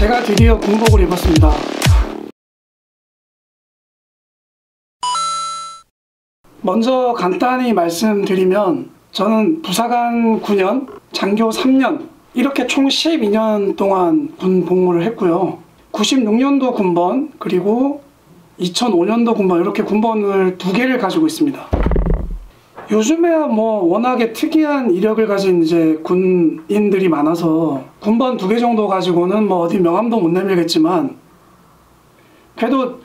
제가 드디어 군복을 입었습니다. 먼저 간단히 말씀드리면 저는 부사관 9년, 장교 3년 이렇게 총 12년 동안 군 복무를 했고요. 96년도 군번 그리고 2005년도 군번 이렇게 군번을 2개를 가지고 있습니다. 요즘에야 뭐 워낙에 특이한 이력을 가진 이제 군인들이 많아서 군번 2개 정도 가지고는 뭐 어디 명함도 못 내밀겠지만 그래도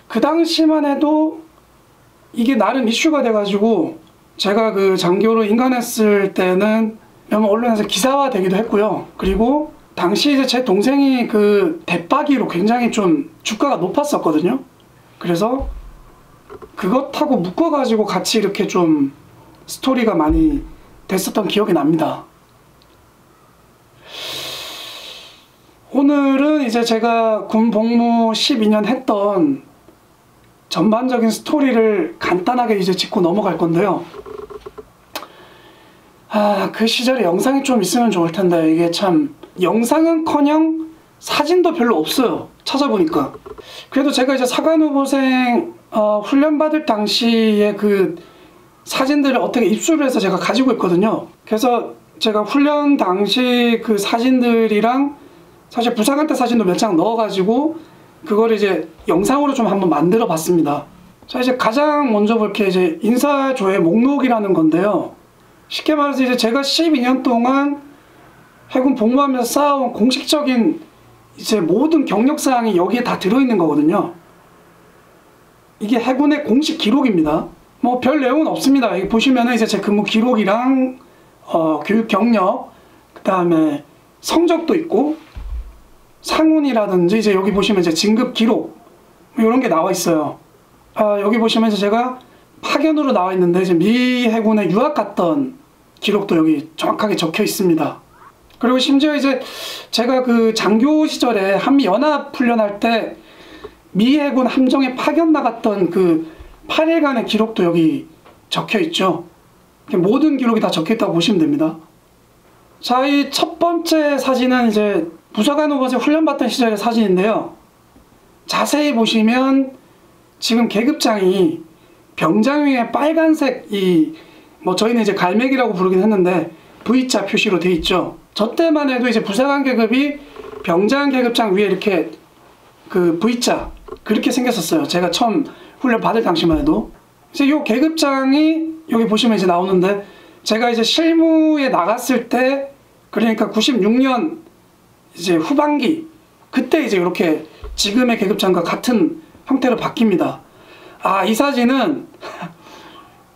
그 당시만 해도 이게 나름 이슈가 돼가지고 제가 그 장교로 인간했을 때는 여러 언론에서 기사화 되기도 했고요. 그리고 당시 이제 제 동생이 그 대빠기로 굉장히 좀 주가가 높았었거든요. 그래서 그것하고 묶어가지고 같이 이렇게 좀 스토리가 많이 됐었던 기억이 납니다. 오늘은 이제 제가 군 복무 12년 했던 전반적인 스토리를 간단하게 이제 짚고 넘어갈 건데요. 그 시절에 영상이 좀 있으면 좋을 텐데 이게 참 영상은커녕 사진도 별로 없어요. 찾아보니까. 그래도 제가 이제 사관후보생 훈련받을 당시에 그 사진들을 어떻게 입수를 해서 제가 가지고 있거든요. 그래서 제가 훈련 당시 그 사진들이랑 사실 부사관 때 사진도 몇 장 넣어가지고 그걸 이제 영상으로 좀 한번 만들어 봤습니다. 자, 이제 가장 먼저 볼 게 이제 인사조회 목록이라는 건데요. 쉽게 말해서 이제 제가 12년 동안 해군 복무하면서 쌓아온 공식적인 이제 모든 경력사항이 여기에 다 들어있는 거거든요. 이게 해군의 공식 기록입니다. 뭐 별 내용은 없습니다. 여기 보시면은 이제 제 근무 기록이랑 교육 경력, 그 다음에 성적도 있고 상훈이라든지 이제 여기 보시면 이제 진급 기록 이런 게 나와 있어요. 여기 보시면 이제 제가 파견으로 나와 있는데 이제 미 해군에 유학 갔던 기록도 여기 정확하게 적혀 있습니다. 그리고 심지어 이제 제가 그 장교 시절에 한미 연합 훈련할 때 미 해군 함정에 파견 나갔던 그 8일간의 기록도 여기 적혀 있죠. 모든 기록이 다 적혀 있다고 보시면 됩니다. 자, 이 첫 번째 사진은 이제 부사관 후보생 훈련받던 시절의 사진인데요. 자세히 보시면 지금 계급장이 병장 위에 빨간색 뭐 저희는 이제 갈매기라고 부르긴 했는데 V자 표시로 돼 있죠. 저 때만 해도 이제 부사관 계급이 병장 계급장 위에 이렇게 그 V자 그렇게 생겼었어요. 제가 처음 훈련 받을 당시만 해도. 이제 요 계급장이 여기 보시면 이제 나오는데 제가 이제 실무에 나갔을 때 그러니까 96년 이제 후반기 그때 이제 이렇게 지금의 계급장과 같은 형태로 바뀝니다. 이 사진은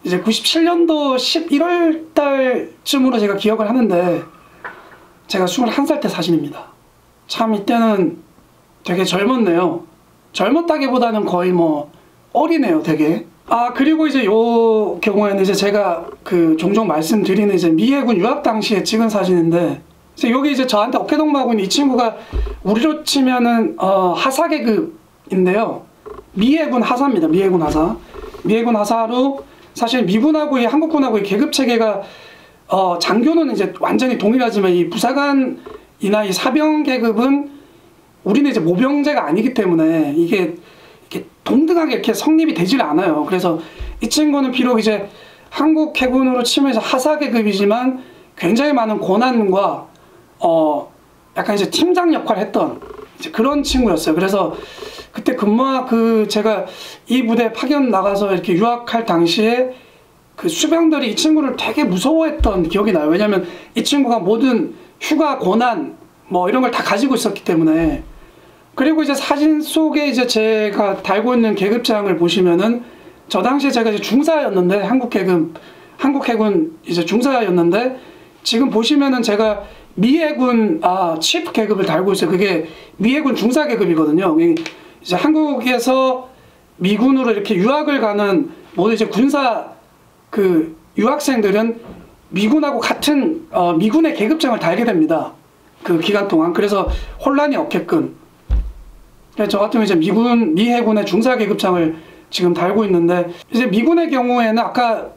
이제 97년도 11월 달쯤으로 제가 기억을 하는데 제가 21살 때 사진입니다. 참 이때는 되게 젊었네요. 젊었다기보다는 거의 뭐 어리네요, 되게. 그리고 이제 요 경우에는 이제 제가 그 종종 말씀드리는 이제 미 해군 유학 당시에 찍은 사진인데 여기 이제 저한테 어깨동무하고 있는 이 친구가 우리로 치면은 하사 계급인데요. 미 해군 하사입니다. 미 해군 하사. 미 해군 하사로 사실 미군하고 이 한국군하고 이 계급 체계가 장교는 이제 완전히 동일하지만 이 부사관이나 이 사병 계급은 우리는 이제 모병제가 아니기 때문에 이게 동등하게 이렇게 성립이 되질 않아요. 그래서 이 친구는 비록 이제 한국 해군으로 치면 이제 하사 계급이지만 굉장히 많은 권한과 약간 이제 팀장 역할을 했던 이제 그런 친구였어요. 그래서 그때 제가 이 부대 파견 나가서 이렇게 유학할 당시에 그 수병들이 이 친구를 되게 무서워했던 기억이 나요. 왜냐면 이 친구가 모든 휴가 권한 뭐 이런 걸 다 가지고 있었기 때문에. 그리고 이제 사진 속에 이제 제가 달고 있는 계급장을 보시면은 저 당시에 제가 이제 중사였는데 한국 해군 이제 중사였는데 지금 보시면은 제가 미 해군 치프 계급을 달고 있어요. 그게 미 해군 중사 계급이거든요. 이제 한국에서 미군으로 이렇게 유학을 가는 모든 이제 군사 그 유학생들은 미군하고 같은 미군의 계급장을 달게 됩니다. 그 기간 동안. 그래서 혼란이 없게끔. 저 같은 경우 이제 미 해군의 중사 계급장을 지금 달고 있는데 이제 미군의 경우에는 아까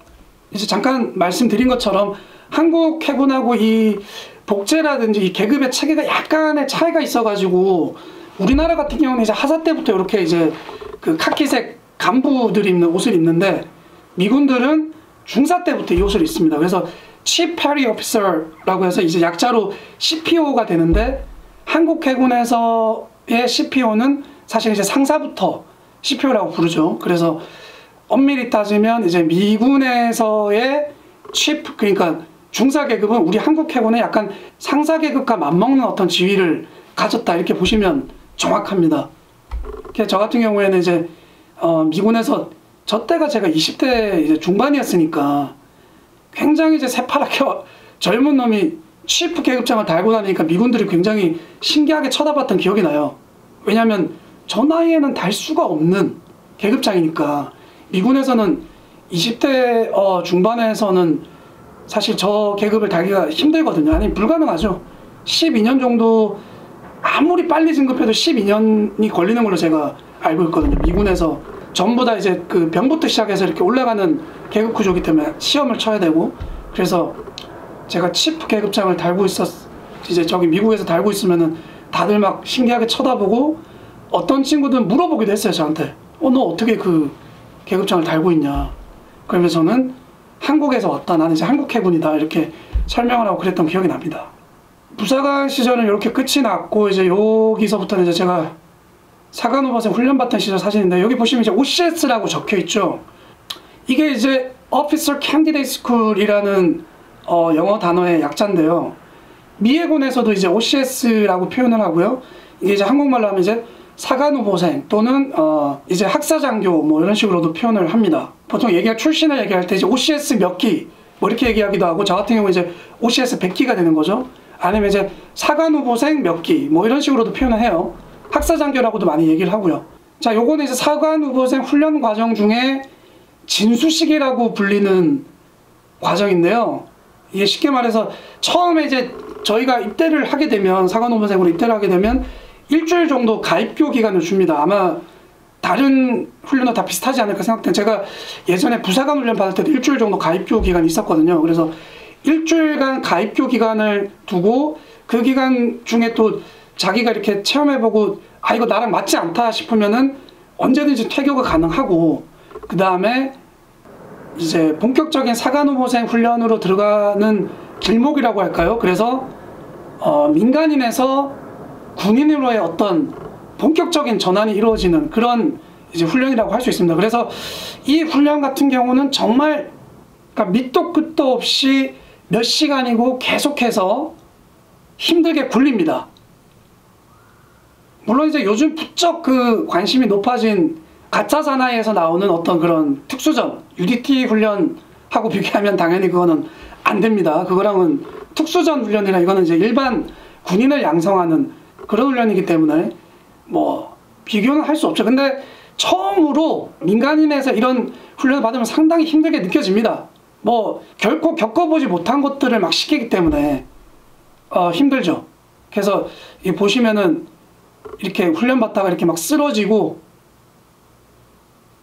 이제 잠깐 말씀드린 것처럼 한국 해군하고 이 복제라든지 이 계급의 체계가 약간의 차이가 있어가지고 우리나라 같은 경우는 이제 하사 때부터 이렇게 이제 그 카키색 간부들이 입는 옷을 입는데 미군들은 중사 때부터 이 옷을 입습니다. 그래서 Chief Petty Officer라고 해서 이제 약자로 CPO가 되는데 한국 해군에서의 CPO는 사실 이제 상사부터 CPO라고 부르죠. 그래서 엄밀히 따지면 이제 미군에서의 Chief, 그러니까 중사 계급은 우리 한국 해군의 약간 상사 계급과 맞먹는 어떤 지위를 가졌다 이렇게 보시면 정확합니다. 저 같은 경우에는 이제 미군에서 저 때가 제가 20대 이제 중반이었으니까 굉장히 이제 새파랗게 젊은 놈이 치프 계급장을 달고 다니니까 미군들이 굉장히 신기하게 쳐다봤던 기억이 나요. 왜냐하면 저 나이에는 달 수가 없는 계급장이니까. 미군에서는 20대 중반에서는 사실 저 계급을 달기가 힘들거든요. 아니 불가능하죠. 12년 정도 아무리 빨리 진급해도 12년이 걸리는 걸로 제가 알고 있거든요. 미군에서 전부 다 이제 그 병부터 시작해서 이렇게 올라가는 계급 구조이기 때문에 시험을 쳐야 되고, 그래서 제가 치프 계급장을 달고 이제 저기 미국에서 달고 있으면은 다들 막 신기하게 쳐다보고 어떤 친구들은 물어보기도 했어요. 저한테 너 어떻게 그 계급장을 달고 있냐. 그러면 저는 한국에서 왔다, 나는 이제 한국 해군이다 이렇게 설명을 하고 그랬던 기억이 납니다. 부사관 시절은 이렇게 끝이 났고, 이제 여기서부터는 이제 제가 사관후보생 훈련받던 시절 사진인데, 여기 보시면 이제 OCS라고 적혀 있죠. 이게 이제 Officer Candidate School이라는 영어 단어의 약자인데요. 미 해군에서도 이제 OCS라고 표현을 하고요. 이게 이제 한국말로 하면 이제 사관후보생 또는 이제 학사장교 뭐 이런 식으로도 표현을 합니다. 보통 출신을 얘기할 때 이제 OCS 몇 기 뭐 이렇게 얘기하기도 하고, 저 같은 경우 이제 OCS 100기가 되는 거죠. 아니면 이제 사관후보생 몇 기 뭐 이런 식으로도 표현을 해요. 학사장교라고도 많이 얘기를 하고요. 자, 요거는 이제 사관후보생 훈련 과정 중에 진수식이라고 불리는 과정인데요. 이게 쉽게 말해서 처음에 이제 저희가 입대를 하게 되면, 사관후보생으로 입대를 하게 되면 일주일 정도 가입교 기간을 줍니다. 아마 다른 훈련도 다 비슷하지 않을까 생각돼요. 제가 예전에 부사관 훈련 받을 때도 일주일 정도 가입교 기간이 있었거든요. 그래서 일주일간 가입교 기간을 두고 그 기간 중에 또 자기가 이렇게 체험해보고 이거 나랑 맞지 않다 싶으면은 언제든지 퇴교가 가능하고, 그 다음에 이제 본격적인 사관후보생 훈련으로 들어가는 길목이라고 할까요? 그래서 민간인에서 군인으로의 어떤 본격적인 전환이 이루어지는 그런 이제 훈련이라고 할 수 있습니다. 그래서 이 훈련 같은 경우는 정말 그러니까 밑도 끝도 없이 몇 시간이고 계속해서 힘들게 굴립니다. 물론 이제 요즘 부쩍 그 관심이 높아진 가짜 사나이에서 나오는 어떤 그런 특수전, UDT 훈련하고 비교하면 당연히 그거는 안 됩니다. 그거랑은 특수전 훈련이라 이거는 이제 일반 군인을 양성하는 그런 훈련이기 때문에 뭐 비교는 할 수 없죠. 근데 처음으로 민간인에서 이런 훈련을 받으면 상당히 힘들게 느껴집니다. 뭐 결코 겪어보지 못한 것들을 막 시키기 때문에 힘들죠. 그래서 이 보시면은 이렇게 훈련 받다가 이렇게 막 쓰러지고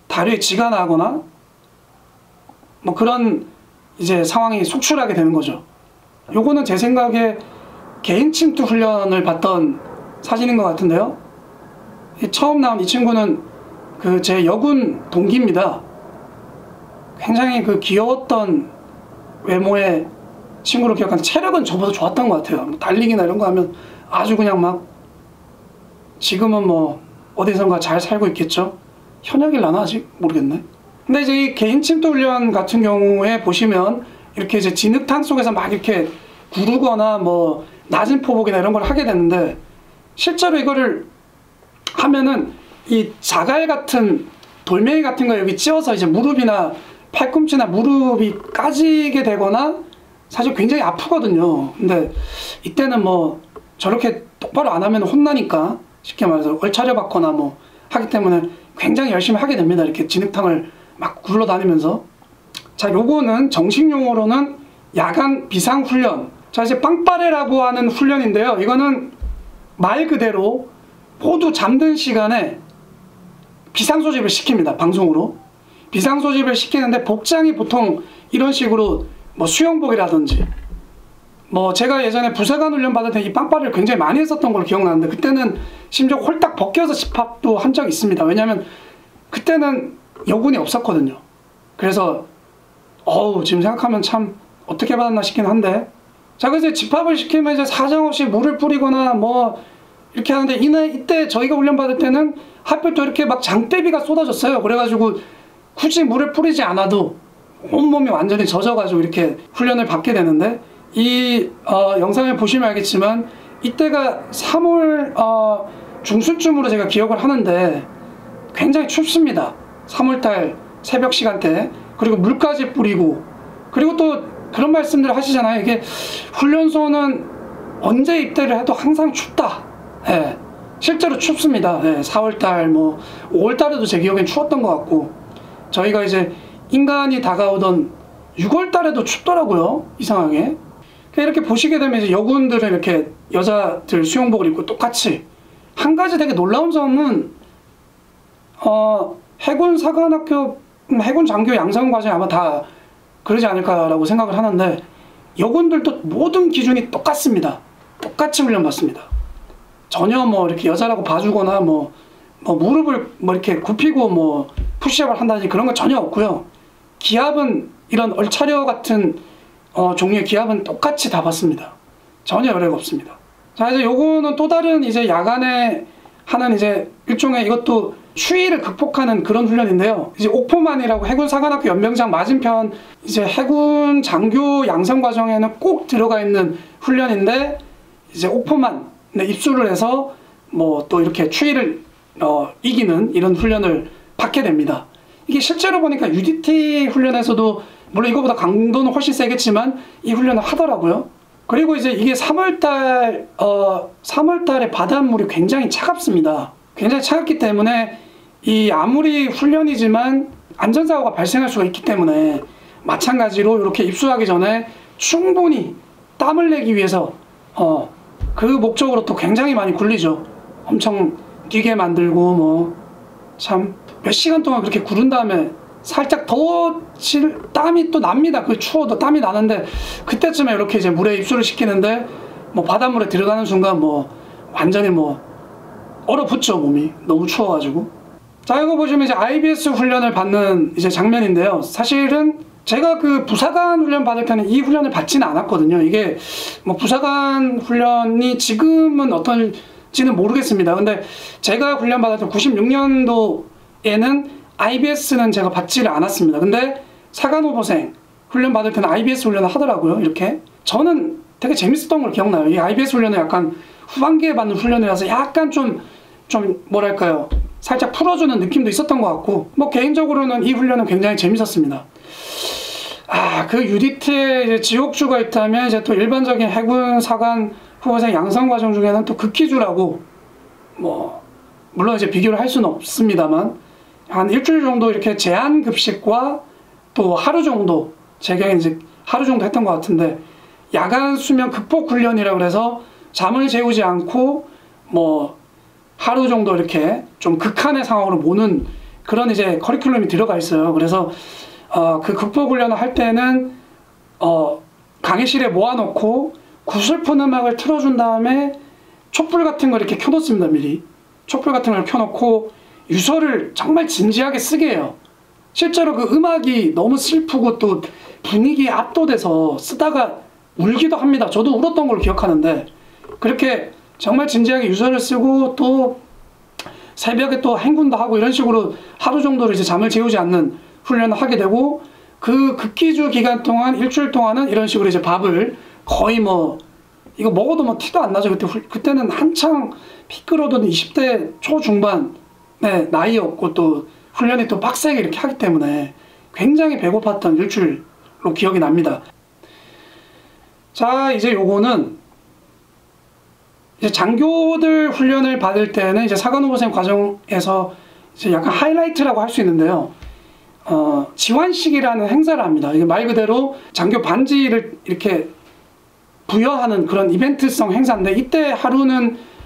다리에 쥐가 나거나 뭐 그런 이제 상황이 속출하게 되는 거죠. 요거는 제 생각에 개인 침투 훈련을 받던 사진인 것 같은데요. 처음 나온 이 친구는 그 제 여군 동기입니다. 굉장히 그 귀여웠던 외모의 친구로 기억하는데 체력은 저보다 좋았던 것 같아요. 뭐 달리기나 이런 거 하면 아주 그냥 막, 지금은 뭐 어디선가 잘 살고 있겠죠. 현역일라나 아직 모르겠네. 근데 이제 이 개인 침투 훈련 같은 경우에 보시면 이렇게 이제 진흙탕 속에서 막 이렇게 구르거나 뭐 낮은 포복이나 이런 걸 하게 되는데, 실제로 이거를 하면은 이 자갈 같은 돌멩이 같은 거 여기 찧어서 이제 무릎이나 팔꿈치나 무릎이 까지게 되거나 사실 굉장히 아프거든요. 근데 이때는 뭐 저렇게 똑바로 안 하면 혼나니까 쉽게 말해서 얼차려 받거나 뭐 하기 때문에 굉장히 열심히 하게 됩니다. 이렇게 진흙탕을 막 굴러다니면서. 자, 요거는 정식 용어로는 야간 비상훈련. 자, 이제 빵빠레라고 하는 훈련인데요. 이거는 말 그대로 모두 잠든 시간에 비상소집을 시킵니다. 방송으로 비상소집을 시키는데, 복장이 보통 이런 식으로 뭐 수영복이라든지 뭐 제가 예전에 부사관 훈련 받을 때 이 빵빠레를 굉장히 많이 했었던 걸로 기억나는데, 그때는 심지어 홀딱 벗겨서 집합도 한 적이 있습니다. 왜냐면 그때는 여군이 없었거든요. 그래서 지금 생각하면 참 어떻게 받았나 싶긴 한데, 자, 그래서 집합을 시키면 이제 사정없이 물을 뿌리거나 뭐 이렇게 하는데, 이때 저희가 훈련 받을 때는 하필 또 이렇게 막 장대비가 쏟아졌어요. 그래가지고 굳이 물을 뿌리지 않아도 온몸이 완전히 젖어가지고 이렇게 훈련을 받게 되는데, 이 영상을 보시면 알겠지만 이때가 3월 중순쯤으로 제가 기억을 하는데 굉장히 춥습니다. 3월달 새벽 시간대. 그리고 물까지 뿌리고, 그리고 또 그런 말씀들을 하시잖아요. 이게 훈련소는 언제 입대를 해도 항상 춥다. 예, 실제로 춥습니다. 예, 4월달 뭐 5월달에도 제 기억엔 추웠던 것 같고, 저희가 이제 인간이 다가오던 6월달에도 춥더라고요. 이상하게. 이렇게 보시게 되면 이제 여군들은 이렇게 여자들 수영복을 입고 똑같이, 한 가지 되게 놀라운 점은 해군 사관학교, 해군 장교 양성 과정이 아마 다 그러지 않을까라고 생각을 하는데, 여군들도 모든 기준이 똑같습니다. 똑같이 훈련받습니다. 전혀 뭐 이렇게 여자라고 봐주거나 뭐 무릎을 뭐 이렇게 굽히고 뭐 푸시업을 한다든지 그런 건 전혀 없고요. 기압은 이런 얼차려 같은 종류의 기압은 똑같이 다 받습니다. 전혀 여례가 없습니다. 자, 이제 요거는 또 다른 이제 야간에 하는 이제 일종의, 이것도 추위를 극복하는 그런 훈련인데요. 이제 옥포만이라고 해군 사관학교 연병장 맞은편 이제 해군 장교 양성 과정에는 꼭 들어가 있는 훈련인데, 이제 옥포만 입수를 해서 뭐 또 이렇게 추위를 이기는 이런 훈련을 받게 됩니다. 이게 실제로 보니까 UDT 훈련에서도 물론 이거보다 강도는 훨씬 세겠지만 이 훈련을 하더라고요. 그리고 이제 이게 3월달에 바닷물이 굉장히 차갑습니다. 굉장히 차갑기 때문에 이 아무리 훈련이지만 안전사고가 발생할 수가 있기 때문에, 마찬가지로 이렇게 입수하기 전에 충분히 땀을 내기 위해서 그 목적으로 또 굉장히 많이 굴리죠. 엄청 뛰게 만들고 뭐 참 몇 시간 동안 그렇게 구른 다음에 살짝 땀이 또 납니다. 그 추워도 땀이 나는데, 그때쯤에 이렇게 이제 물에 입수를 시키는데 뭐 바닷물에 들어가는 순간 뭐 완전히 뭐 얼어붙죠, 몸이 너무 추워가지고. 자, 이거 보시면 이제 IBS 훈련을 받는 이제 장면인데요. 사실은 제가 그 부사관 훈련 받을 때는 이 훈련을 받지는 않았거든요. 이게 뭐 부사관 훈련이 지금은 어떤지는 모르겠습니다. 근데 제가 훈련 받았던 96년도에는 IBS는 제가 받지를 않았습니다. 근데 사관후보생 훈련 받을 때는 IBS 훈련을 하더라고요. 이렇게 저는 되게 재밌었던 걸 기억나요. 이 IBS 훈련은 약간 후반기에 받는 훈련이라서 약간 좀 뭐랄까요, 살짝 풀어주는 느낌도 있었던 것 같고, 뭐 개인적으로는 이 훈련은 굉장히 재밌었습니다. 그 UDT에 이제 지옥주가 있다면, 이제 또 일반적인 해군 사관 후보생 양성 과정 중에는 또 극희주라고, 뭐 물론 이제 비교를 할 수는 없습니다만, 한 일주일 정도 이렇게 제한 급식과 또 하루 정도, 제 경우에 이제 하루 정도 했던 것 같은데, 야간 수면 극복 훈련이라고 그래서 잠을 재우지 않고 뭐 하루 정도 이렇게 좀 극한의 상황으로 모는 그런 이제 커리큘럼이 들어가 있어요. 그래서 그 극복 훈련을 할 때는 강의실에 모아놓고 구슬픈 음악을 틀어준 다음에 촛불 같은 걸 이렇게 켜놓습니다. 미리 촛불 같은 걸 켜놓고 유서를 정말 진지하게 쓰게 해요. 실제로 그 음악이 너무 슬프고 또 분위기에 압도돼서 쓰다가 울기도 합니다. 저도 울었던 걸 기억하는데, 그렇게 정말 진지하게 유서를 쓰고 또 새벽에 또 행군도 하고 이런 식으로 하루 정도를 이제 잠을 재우지 않는 훈련을 하게 되고, 그 극기주 기간 동안 일주일 동안은 이런 식으로 이제 밥을 거의 뭐 이거 먹어도 뭐 티도 안 나죠. 그때는 한창 피 끓어도는 20대 초중반의 나이였고, 또 훈련이 또 빡세게 이렇게 하기 때문에 굉장히 배고팠던 일주일로 기억이 납니다. 자, 이제 요거는 이제 장교들 훈련을 받을 때는 이제 사관후보생 과정에서 이제 약간 하이라이트라고 할 수 있는데요. 지환식이라는 행사를 합니다. 이게 말 그대로 장교 반지를 이렇게 부여하는 그런 이벤트성 행사인데, 이때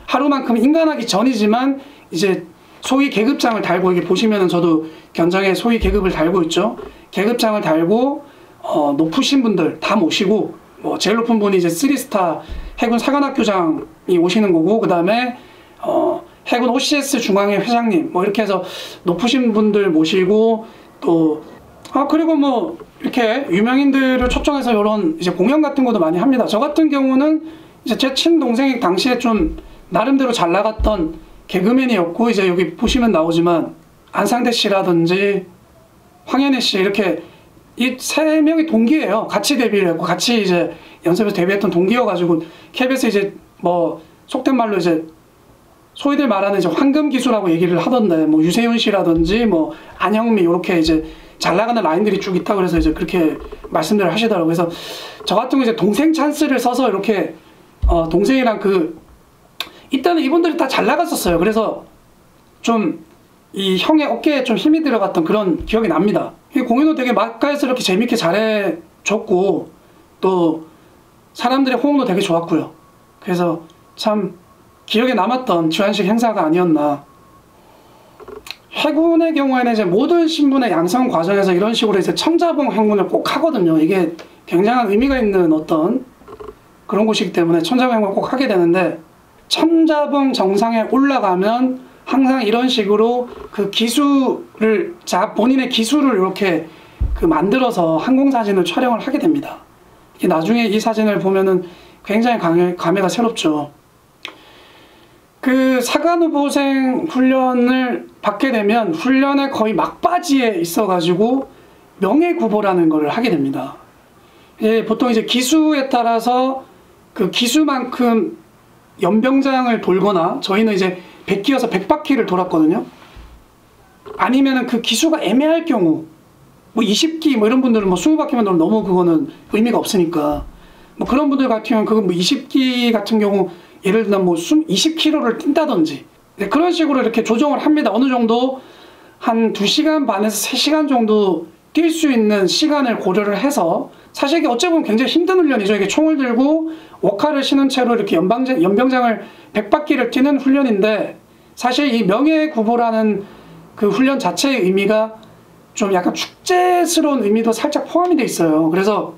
하루만큼 인간하기 전이지만 이제 소위 계급장을 달고, 이게 보시면은 저도 견장에 소위 계급을 달고 있죠. 계급장을 달고 높으신 분들 다 모시고 뭐 제일 높은 분이 이제 3스타 해군 사관학교장이 오시는 거고, 그 다음에 해군 OCS 중앙회 회장님 뭐 이렇게 해서 높으신 분들 모시고, 또 그리고 뭐 이렇게 유명인들을 초청해서 이런 이제 공연 같은 것도 많이 합니다. 저 같은 경우는 이제 제 친동생이 당시에 좀 나름대로 잘 나갔던 개그맨이었고, 이제 여기 보시면 나오지만 안상대 씨라든지 황현희 씨, 이렇게 이 세 명이 동기예요. 같이 데뷔를 했고 같이 이제 연습에서 데뷔했던 동기여가지고 KBS 이제 뭐 속된 말로 이제 소위들 말하는 이제 황금 기수라고 얘기를 하던데, 뭐 유세윤 씨라든지 뭐 안영미 이렇게 이제 잘 나가는 라인들이 쭉 있다 그래서 이제 그렇게 말씀들을 하시더라고요. 그래서 저 같은 경우 이제 동생 찬스를 써서 이렇게 동생이랑 이때는 이분들이 다 잘 나갔었어요. 그래서 좀 이 형의 어깨에 좀 힘이 들어갔던 그런 기억이 납니다. 공연도 되게 맛깔스럽게 재밌게 잘해줬고, 또 사람들의 호응도 되게 좋았고요. 그래서 참 기억에 남았던 주한식 행사가 아니었나. 해군의 경우에는 이제 모든 신분의 양성 과정에서 이런 식으로 이제 천자봉 행군을 꼭 하거든요. 이게 굉장한 의미가 있는 어떤 그런 곳이기 때문에 천자봉 행군을 꼭 하게 되는데, 천자봉 정상에 올라가면 항상 이런 식으로 그 기술을, 본인의 기술을 이렇게 만들어서 항공사진을 촬영을 하게 됩니다. 나중에 이 사진을 보면은 굉장히 감회가 새롭죠. 그 사관후보생 훈련을 받게 되면 훈련의 거의 막바지에 있어가지고 명예구보라는 것을 하게 됩니다. 보통 이제 기수에 따라서 그 기수만큼 연병장을 돌거나, 저희는 이제 100기여서 100바퀴를 돌았거든요. 아니면은 그 기수가 애매할 경우, 뭐 20기 뭐 이런 분들은 뭐 20바퀴만 돌면 너무 그거는 의미가 없으니까, 뭐 그런 분들 같은 경우는 그거 뭐 20기 같은 경우 예를 들면 뭐 20km를 뛴다든지 그런 식으로 이렇게 조정을 합니다. 어느 정도 한 2시간 반에서 3시간 정도 뛸 수 있는 시간을 고려를 해서, 사실 이게 어찌 보면 굉장히 힘든 훈련이죠. 이게 총을 들고 워카를 신은 채로 이렇게 연병장을 100바퀴를 뛰는 훈련인데, 사실 이 명예구보라는 그 훈련 자체의 의미가 좀 약간 축제스러운 의미도 살짝 포함이 돼 있어요. 그래서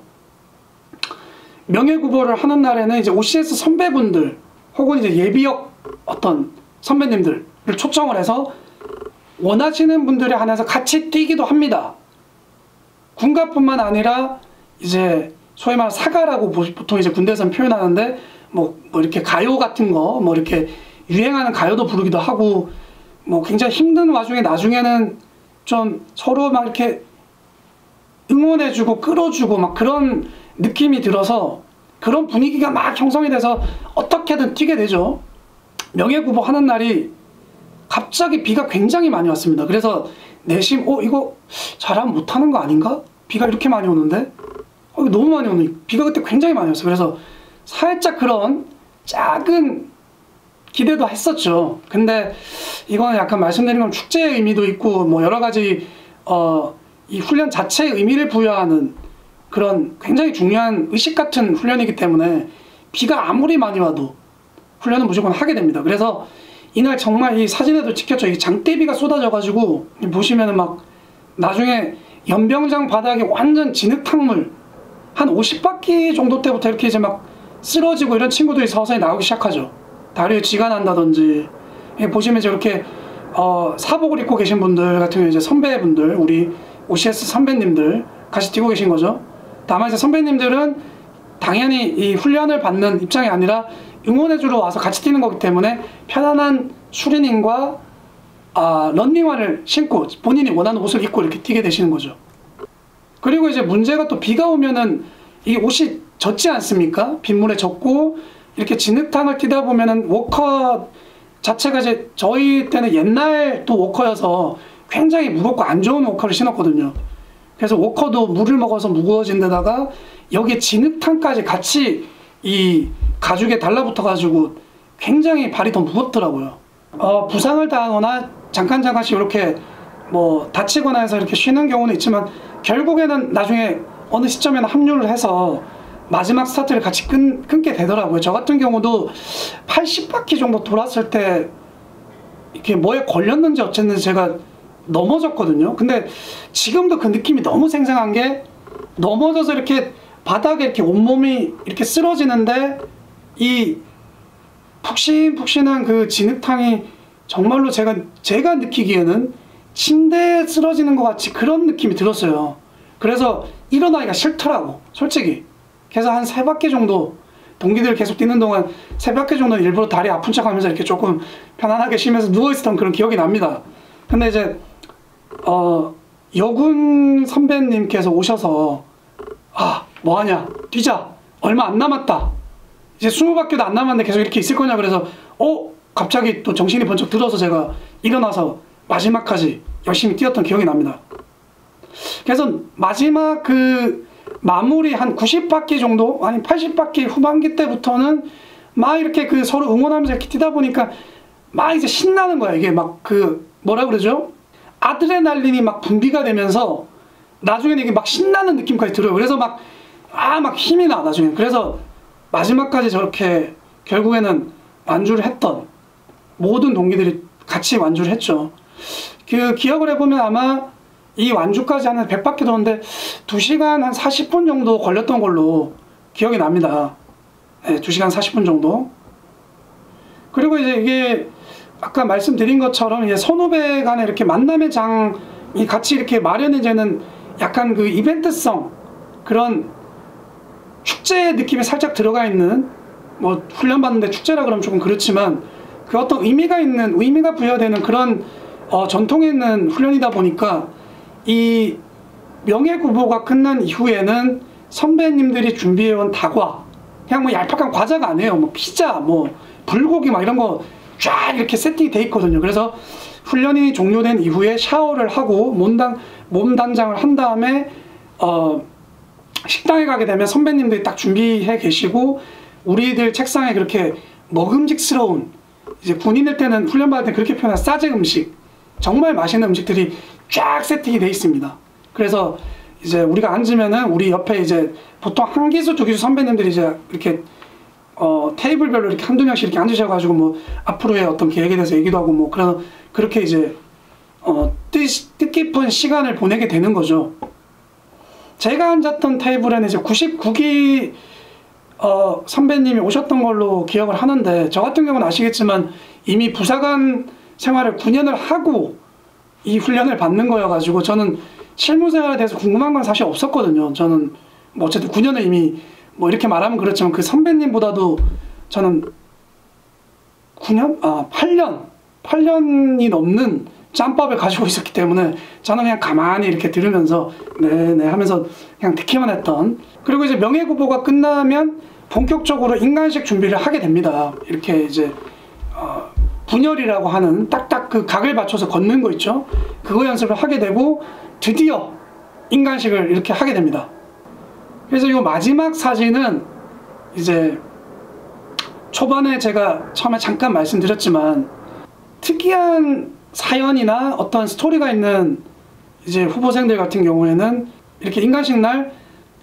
명예구보를 하는 날에는 이제 OCS 선배분들 혹은 이제 예비역 어떤 선배님들을 초청을 해서 원하시는 분들에 한해서 같이 뛰기도 합니다. 군가뿐만 아니라 이제 소위 말하는 사가라고 보통 이제 군대에서는 표현하는데, 뭐 이렇게 가요 같은 거, 뭐 이렇게 유행하는 가요도 부르기도 하고, 뭐 굉장히 힘든 와중에 나중에는 좀 서로 막 이렇게 응원해주고 끌어주고 막 그런 느낌이 들어서 그런 분위기가 막 형성이 돼서 어떻게든 뛰게 되죠. 명예구보 하는 날이 갑자기 비가 굉장히 많이 왔습니다. 그래서 내심 이거 잘하면 못하는 거 아닌가? 비가 이렇게 많이 오는데? 너무 많이 오네. 비가 그때 굉장히 많이 왔어요. 그래서 살짝 그런 작은 기대도 했었죠. 근데 이거는 약간 말씀드린 건 축제의 의미도 있고 뭐 여러 가지 이 훈련 자체의 의미를 부여하는 그런 굉장히 중요한 의식 같은 훈련이기 때문에 비가 아무리 많이 와도 훈련은 무조건 하게 됩니다. 그래서 이날 정말 이 사진에도 찍혔죠. 이 장대비가 쏟아져가지고 보시면은 막 나중에 연병장 바닥이 완전 진흙탕물, 한 50바퀴 정도 때부터 이렇게 이제 막 쓰러지고 이런 친구들이 서서히 나오기 시작하죠. 다리에 쥐가 난다든지. 보시면 이제 이렇게 사복을 입고 계신 분들 같은 경우 이제 선배분들, 우리 OCS 선배님들 같이 뛰고 계신 거죠. 다만 이제 선배님들은 당연히 이 훈련을 받는 입장이 아니라 응원해주러 와서 같이 뛰는 거기 때문에 편안한 수리닝과 런닝화를 신고 본인이 원하는 옷을 입고 이렇게 뛰게 되시는 거죠. 그리고 이제 문제가 또 비가 오면은 이 옷이 젖지 않습니까? 빗물에 젖고 이렇게 진흙탕을 뛰다 보면은 워커 자체가 이제 저희 때는 옛날 또 워커여서 굉장히 무겁고 안 좋은 워커를 신었거든요. 그래서 워커도 물을 먹어서 무거워진 데다가 여기에 진흙탕까지 같이 이 가죽에 달라붙어가지고 굉장히 발이 더 무겁더라고요. 부상을 당하거나 잠깐씩 이렇게 뭐 다치거나 해서 이렇게 쉬는 경우는 있지만 결국에는 나중에 어느 시점에는 합류를 해서 마지막 스타트를 같이 끊게 되더라고요. 저 같은 경우도 80바퀴 정도 돌았을 때 이렇게 뭐에 걸렸는지 어쨌는지 제가 넘어졌거든요. 근데 지금도 그 느낌이 너무 생생한 게, 넘어져서 이렇게 바닥에 이렇게 온몸이 이렇게 쓰러지는데 이 푹신푹신한 그 진흙탕이 정말로 제가 느끼기에는 침대에 쓰러지는 것 같이 그런 느낌이 들었어요. 그래서 일어나기가 싫더라고, 솔직히. 그래서 한 3바퀴 정도, 동기들 계속 뛰는 동안 3바퀴 정도는 일부러 다리 아픈 척 하면서 이렇게 조금 편안하게 쉬면서 누워있었던 그런 기억이 납니다. 근데 이제 여군 선배님께서 오셔서 뭐하냐, 뛰자, 얼마 안 남았다, 이제 20바퀴도 안 남았는데 계속 이렇게 있을 거냐. 그래서 갑자기 또 정신이 번쩍 들어서 제가 일어나서 마지막까지 열심히 뛰었던 기억이 납니다. 그래서 마지막 그 마무리 한 90바퀴 정도, 아니 80바퀴 후반기 때부터는 막 이렇게 그 서로 응원하면서 이렇게 뛰다 보니까 막 이제 신나는 거야. 이게 막 그 뭐라 그러죠? 아드레날린이 막 분비가 되면서 나중에는 이게 막 신나는 느낌까지 들어요. 그래서 막 힘이 나, 나중에. 그래서 마지막까지 저렇게 결국에는 완주를 했던 모든 동기들이 같이 완주를 했죠. 그 기억을 해보면 아마 이 완주까지 하는 100바퀴 도는데 2시간 한 40분 정도 걸렸던 걸로 기억이 납니다. 네, 2시간 40분 정도. 그리고 이제 이게 아까 말씀드린 것처럼 이제 선후배 간에 이렇게 만남의 장이 같이 이렇게 마련이 되는 약간 그 이벤트성, 그런 축제 느낌이 살짝 들어가 있는, 뭐 훈련받는데 축제라 그러면 조금 그렇지만 그 어떤 의미가 부여되는 그런 전통에 있는 훈련이다 보니까 이 명예구보가 끝난 이후에는 선배님들이 준비해온 다과, 그냥 뭐 얄팍한 과자가 아니에요. 뭐 피자, 뭐 불고기 막 이런 거 쫙 이렇게 세팅이 돼 있거든요. 그래서 훈련이 종료된 이후에 샤워를 하고 몸 단장을 한 다음에 식당에 가게 되면 선배님들이 딱 준비해 계시고 우리들 책상에 그렇게 먹음직스러운, 이제 군인일 때는 훈련받을 때 그렇게 표현한 싸제 음식, 정말 맛있는 음식들이 쫙 세팅이 돼 있습니다. 그래서 이제 우리가 앉으면은 우리 옆에 이제 보통 한 기수 두 기수 선배님들이 이제 이렇게 테이블별로 이렇게 한두 명씩 이렇게 앉으셔가지고 뭐 앞으로의 어떤 계획에 대해서 얘기도 하고 뭐 그렇게 이제 뜻깊은 시간을 보내게 되는 거죠. 제가 앉았던 테이블에는 이제 99기 선배님이 오셨던 걸로 기억을 하는데, 저 같은 경우는 아시겠지만 이미 부사관 생활을 9년을 하고 이 훈련을 받는 거여가지고 저는 실무 생활에 대해서 궁금한 건 사실 없었거든요. 저는 뭐 어쨌든 9년을 이미 뭐 이렇게 말하면 그렇지만 그 선배님보다도 저는 8년이 넘는 짬밥을 가지고 있었기 때문에 저는 그냥 가만히 이렇게 들으면서 네네 하면서 그냥 듣기만 했던. 그리고 이제 명예구보가 끝나면 본격적으로 인간식 준비를 하게 됩니다. 이렇게 이제 분열이라고 하는 딱딱 그 각을 맞춰서 걷는 거 있죠. 그거 연습을 하게 되고 드디어 인간식을 이렇게 하게 됩니다. 그래서 이 마지막 사진은 이제 초반에 제가 처음에 잠깐 말씀드렸지만 특이한 사연이나 어떤 스토리가 있는 이제 후보생들 같은 경우에는 이렇게 인간식 날,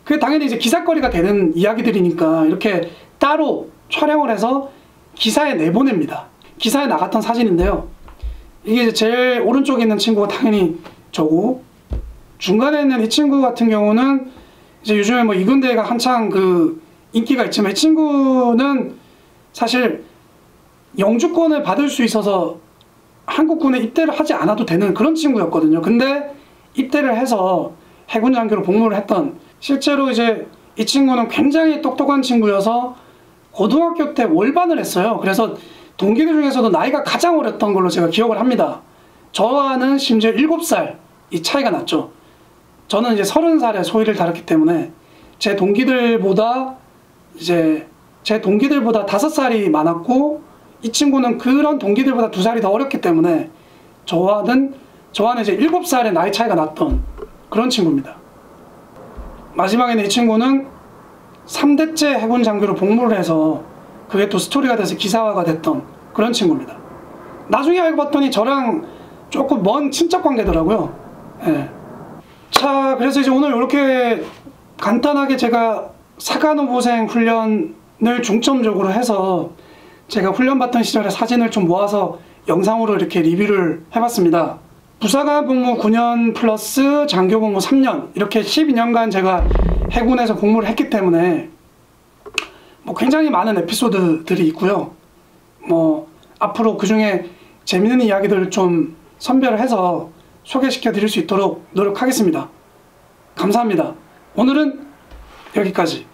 그게 당연히 이제 기사거리가 되는 이야기들이니까 이렇게 따로 촬영을 해서 기사에 내보냅니다. 기사에 나갔던 사진인데요. 이게 이제 제일 오른쪽에 있는 친구가 당연히 저고, 중간에 있는 이 친구 같은 경우는 이제 요즘에 뭐 이군대가 한창 그 인기가 있지만 이 친구는 사실 영주권을 받을 수 있어서 한국군에 입대를 하지 않아도 되는 그런 친구였거든요. 근데 입대를 해서 해군 장교로 복무를 했던, 실제로 이제 이 친구는 굉장히 똑똑한 친구여서 고등학교 때 월반을 했어요. 그래서 동기들 중에서도 나이가 가장 어렸던 걸로 제가 기억을 합니다. 저와는 심지어 7살 이 차이가 났죠. 저는 이제 30살에 소위를 달았기 때문에 제 동기들보다 5살이 많았고, 이 친구는 그런 동기들보다 2살이 더 어렸기 때문에 저와는 이제 7살의 나이 차이가 났던 그런 친구입니다. 마지막에는 이 친구는 3대째 해군 장교로 복무를 해서 그게 또 스토리가 돼서 기사화가 됐던 그런 친구입니다. 나중에 알고 봤더니 저랑 조금 먼 친척 관계더라고요. 예. 자, 그래서 이제 오늘 이렇게 간단하게 제가 사관후보생 훈련을 중점적으로 해서 제가 훈련 받던 시절의 사진을 좀 모아서 영상으로 이렇게 리뷰를 해봤습니다. 부사관 복무 9년 플러스 장교 복무 3년 이렇게 12년간 제가 해군에서 복무를 했기 때문에 뭐 굉장히 많은 에피소드들이 있고요. 뭐 앞으로 그 중에 재밌는 이야기들을 좀 선별을 해서 소개시켜 드릴 수 있도록 노력하겠습니다. 감사합니다. 오늘은 여기까지.